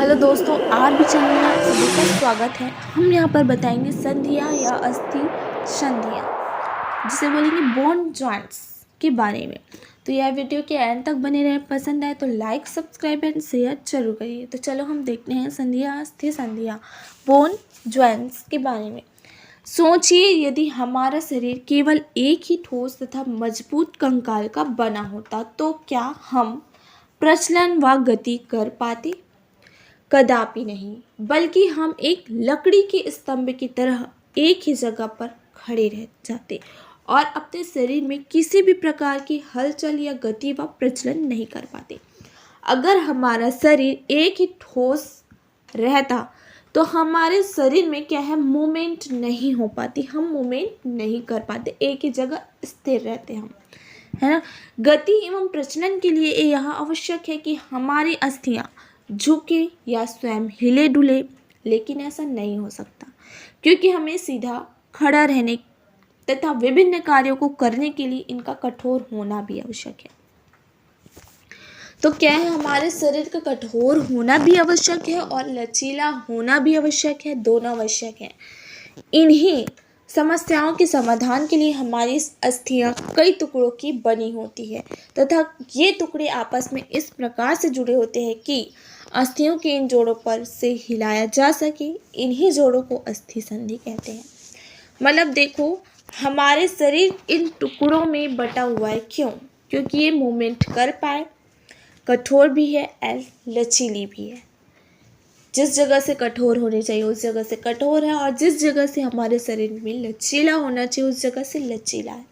Hello दोस्तों, आज भी चैनल में आप सभी का स्वागत है। हम यहाँ पर बताएंगे संधियाँ या अस्थि संधियाँ, जिसे बोलेंगे बोन जॉइंट्स के बारे में। तो यह वीडियो के एंड तक बने रहे। पसंद आए तो लाइक, सब्सक्राइब एंड शेयर जरूर करिए। तो चलो हम देखते हैं संधियाँ, अस्थि संधियाँ, बोन जॉइंट्स के बारे में। सोचिए, यदि हमारा शरीर केवल एक ही ठोस तथा मजबूत कंकाल का बना होता तो क्या हम प्रचलन व गति कर पाते? कदापि नहीं, बल्कि हम एक लकड़ी के स्तंभ की तरह एक ही जगह पर खड़े रह जाते और अपने शरीर में किसी भी प्रकार की हलचल या गति व प्रचलन नहीं कर पाते। अगर हमारा शरीर एक ही ठोस रहता तो हमारे शरीर में क्या है, मूवमेंट नहीं हो पाती, हम मूवमेंट नहीं कर पाते, एक ही जगह स्थिर रहते हम, है ना। गति एवं प्रचलन के लिए यह आवश्यक है कि हमारी अस्थियां झुके या स्वयं हिले डुले, लेकिन ऐसा नहीं हो सकता क्योंकि हमें सीधा खड़ा रहने तथा विभिन्न कार्यों को करने के लिए इनका कठोर होना भी आवश्यक है। तो क्या है, हमारे शरीर का कठोर होना भी आवश्यक है और लचीला होना भी आवश्यक है, दोनों आवश्यक है। इन्हीं समस्याओं के समाधान के लिए हमारी अस्थियां कई टुकड़ों की बनी होती है तथा ये टुकड़े आपस में इस प्रकार से जुड़े होते हैं कि अस्थियों के इन जोड़ों पर से हिलाया जा सके। इन्हीं जोड़ों को अस्थि संधि कहते हैं। मतलब देखो, हमारे शरीर इन टुकड़ों में बटा हुआ है। क्यों? क्योंकि ये मूवमेंट कर पाए, कठोर भी है और लचीली भी है। जिस जगह से कठोर होनी चाहिए उस जगह से कठोर है और जिस जगह से हमारे शरीर में लचीला होना चाहिए उस जगह से लचीला है,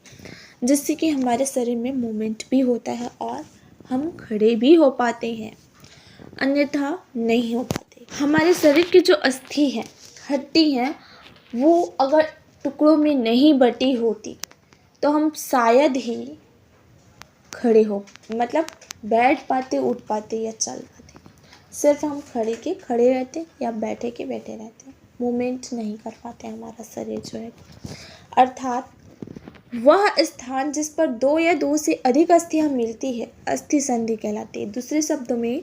जिससे कि हमारे शरीर में मूवमेंट भी होता है और हम खड़े भी हो पाते हैं, अन्यथा नहीं हो पाते। हमारे शरीर की जो अस्थि है, हड्डी है, वो अगर टुकड़ों में नहीं बटी होती तो हम शायद ही खड़े हो, मतलब बैठ पाते, उठ पाते या चल पाते। सिर्फ हम खड़े रहते या बैठे के बैठे रहते, मूवमेंट नहीं कर पाते हमारा शरीर जो है। अर्थात वह स्थान जिस पर दो या दो से अधिक अस्थियां मिलती है अस्थि संधि कहलाती है। दूसरे शब्दों में,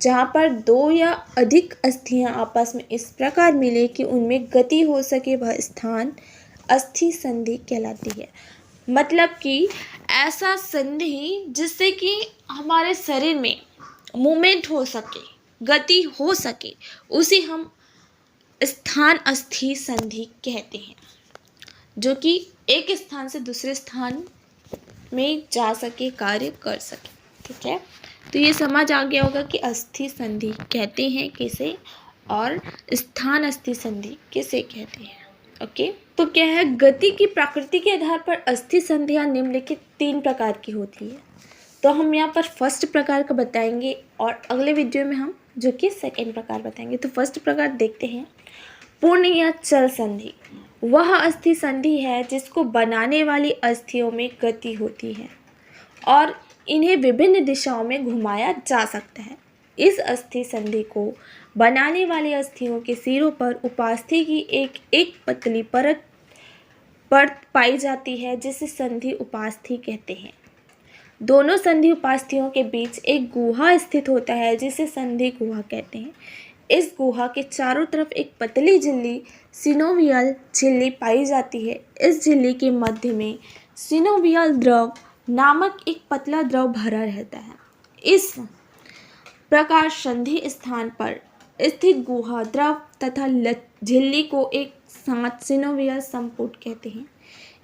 जहाँ पर दो या अधिक अस्थियां आपस में इस प्रकार मिले कि उनमें गति हो सके, वह स्थान अस्थि संधि कहलाती है। मतलब कि ऐसा संधि जिससे कि हमारे शरीर में मूवमेंट हो सके, गति हो सके, उसे हम स्थान अस्थि संधि कहते हैं, जो कि एक स्थान से दूसरे स्थान में जा सके, कार्य कर सके। ठीक है, तो ये समझ आ गया होगा कि अस्थि संधि कहते हैं किसे और स्थान अस्थि संधि किसे कहते हैं। ओके, तो क्या है, गति की प्रकृति के आधार पर अस्थि संधियां निम्नलिखित 3 प्रकार की होती है। तो हम यहाँ पर फर्स्ट प्रकार का बताएंगे और अगले वीडियो में हम जो कि सेकंड प्रकार बताएंगे। तो फर्स्ट प्रकार देखते हैं, पूर्ण या चल संधि। वह अस्थि संधि है जिसको बनाने वाली अस्थियों में गति होती है और इन्हें विभिन्न दिशाओं में घुमाया जा सकता है। इस अस्थि संधि को बनाने वाली अस्थियों के सिरों पर उपास्थि की एक पतली परत पाई जाती है जिसे संधि उपास्थि कहते हैं। दोनों संधि उपास्थियों के बीच एक गुहा स्थित होता है जिसे संधि गुहा कहते हैं। इस गुहा के चारों तरफ एक पतली झिल्ली सिनोवियल झिल्ली पाई जाती है। इस झिल्ली के मध्य में सिनोवियल द्रव नामक एक पतला द्रव भरा रहता है। इस प्रकार संधि स्थान पर स्थित गुहा द्रव तथा झिल्ली को एक साथ सिनोवियल संपुट कहते हैं।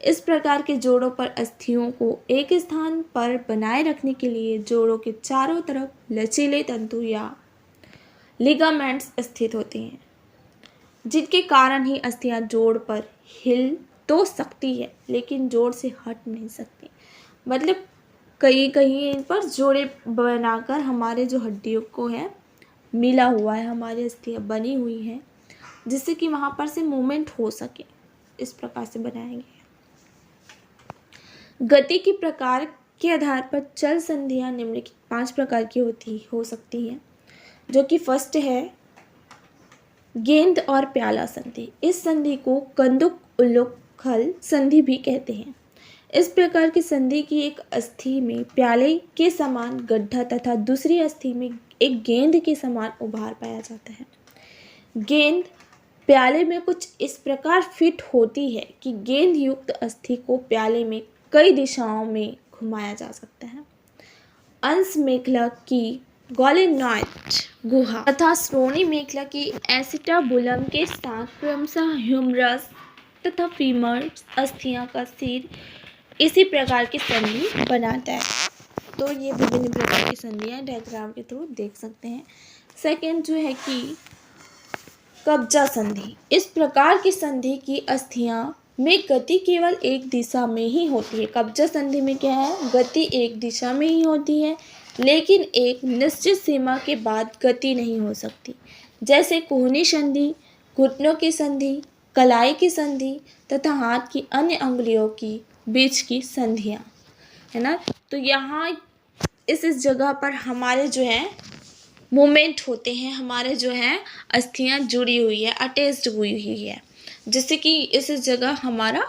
इस प्रकार के जोड़ों पर अस्थियों को एक स्थान पर बनाए रखने के लिए जोड़ों के चारों तरफ लचीले तंतु या लिगामेंट्स स्थित होते हैं, जिनके कारण ही अस्थियां जोड़ पर हिल तो सकती है लेकिन जोड़ से हट नहीं सकती। मतलब कहीं कहीं इन पर जोड़े बनाकर हमारे जो हड्डियों को है मिला हुआ है, हमारी अस्थियां बनी हुई हैं, जिससे कि वहाँ पर से मूवमेंट हो सके, इस प्रकार से बनाएंगे। गति की प्रकार के आधार पर चल संधियां निम्नलिखित 5 प्रकार की हो सकती हैं, जो कि फर्स्ट है गेंद और प्याला संधि। इस संधि को कंदुक उल्लूखल संधि भी कहते हैं। इस प्रकार की संधि की एक अस्थि में प्याले के समान गड्ढा तथा दूसरी अस्थि में एक गेंद के समान उभार पाया जाता है। गेंद प्याले में कुछ इस प्रकार फिट होती है कि गेंद युक्त अस्थि को प्याले में कई दिशाओं में घुमाया जा सकता है। अंश मेखला की गॉलेनॉइड गुहा तथा श्रोणि मेखला की एसिटाबुलम के साथ क्रमशः ह्यूमरस तथा फीमर अस्थियां का सिर इसी प्रकार की संधि बनाता है। तो ये विभिन्न प्रकार की संधियां डायग्राम के थ्रू देख सकते हैं। सेकेंड जो है कि कब्जा संधि। इस प्रकार की संधि की अस्थियां में गति केवल एक दिशा में ही होती है। कब्जा संधि में क्या है, गति एक दिशा में ही होती है, लेकिन एक निश्चित सीमा के बाद गति नहीं हो सकती। जैसे कोहनी संधि, घुटनों की संधि, कलाई की संधि तथा हाथ की अन्य अंगुलियों की बीच की संधियां, है ना। तो यहाँ इस जगह पर हमारे जो है मूवमेंट होते हैं, हमारे जो है अस्थियां जुड़ी हुई है, अटैच्ड हुई हुई है, जिससे कि इस जगह हमारा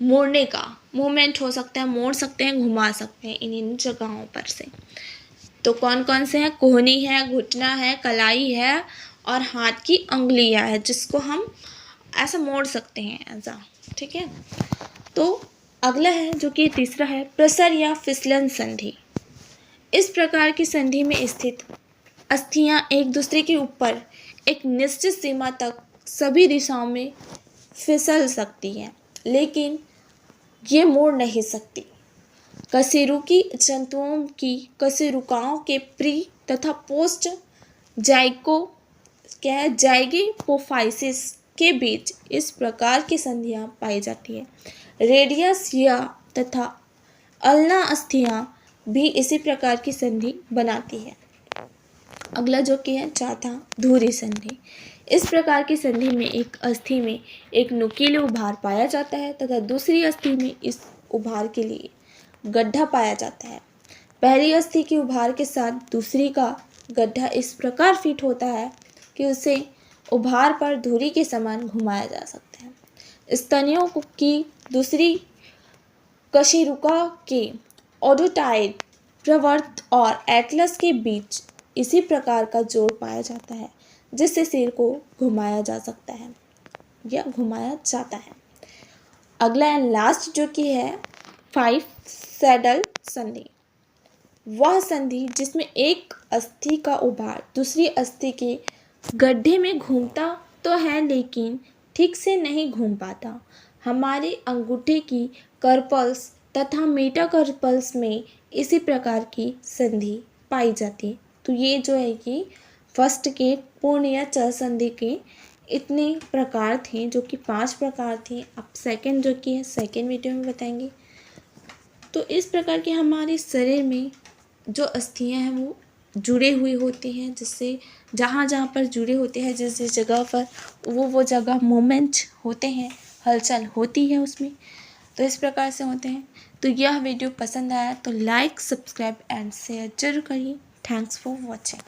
मोड़ने का मूवमेंट हो सकता है, मोड़ सकते हैं, घुमा सकते हैं इन जगहों पर से। तो कौन कौन से हैं, कोहनी है, घुटना है, कलाई है और हाथ की अंगुलियां है, जिसको हम ऐसा मोड़ सकते हैं ऐसा, ठीक है। तो अगला है जो कि तीसरा है प्रसर या फिसलन संधि। इस प्रकार की संधि में स्थित अस्थियां एक दूसरे के ऊपर एक निश्चित सीमा तक सभी दिशाओं में फिसल सकती हैं, लेकिन ये मोड़ नहीं सकती। कशेरुकी जंतुओं की कशेरुकाओं के प्री तथा पोस्ट जाइको क्या है जाइगोपोफाइसिस के बीच इस प्रकार की संधियां पाई जाती है। रेडियस या तथा अल्ना अस्थियां भी इसी प्रकार की संधि बनाती है। अगला जो कि है चौथा धुरी संधि। इस प्रकार की संधि में एक अस्थि में एक नुकीले उभार पाया जाता है तथा दूसरी अस्थि में इस उभार के लिए गड्ढा पाया जाता है। पहली अस्थि के उभार के साथ दूसरी का गड्ढा इस प्रकार फिट होता है कि उसे उभार पर धुरी के समान घुमाया जा सकता है। स्तनियों की दूसरी कशेरुका के ओडोटाइड प्रवर्त और एटलस के बीच इसी प्रकार का जोड़ पाया जाता है, जिससे सिर को घुमाया जा सकता है या घुमाया जाता है। अगला एंड लास्ट जो कि है 5 सैडल संधि। वह संधि जिसमें एक अस्थि का उभार दूसरी अस्थि के गड्ढे में घूमता तो है, लेकिन ठीक से नहीं घूम पाता। हमारे अंगूठे की कर्पल्स तथा मेटाकर्पल्स में इसी प्रकार की संधि पाई जाती है। तो ये जो है कि फर्स्ट के पूर्ण या चल संधि के इतने प्रकार थे, जो कि 5 प्रकार थे। अब सेकंड जो कि है सेकंड वीडियो में बताएंगे। तो इस प्रकार के हमारे शरीर में जो अस्थियां हैं वो जुड़े हुए होते हैं, जिससे जहाँ जहाँ पर जुड़े होते हैं, जिस जिस जगह पर वो जगह मूवमेंट होते हैं, हलचल होती है उसमें, तो इस प्रकार से होते हैं। तो यह वीडियो पसंद आया तो लाइक, सब्सक्राइब एंड शेयर जरूर करिए। Thanks for watching.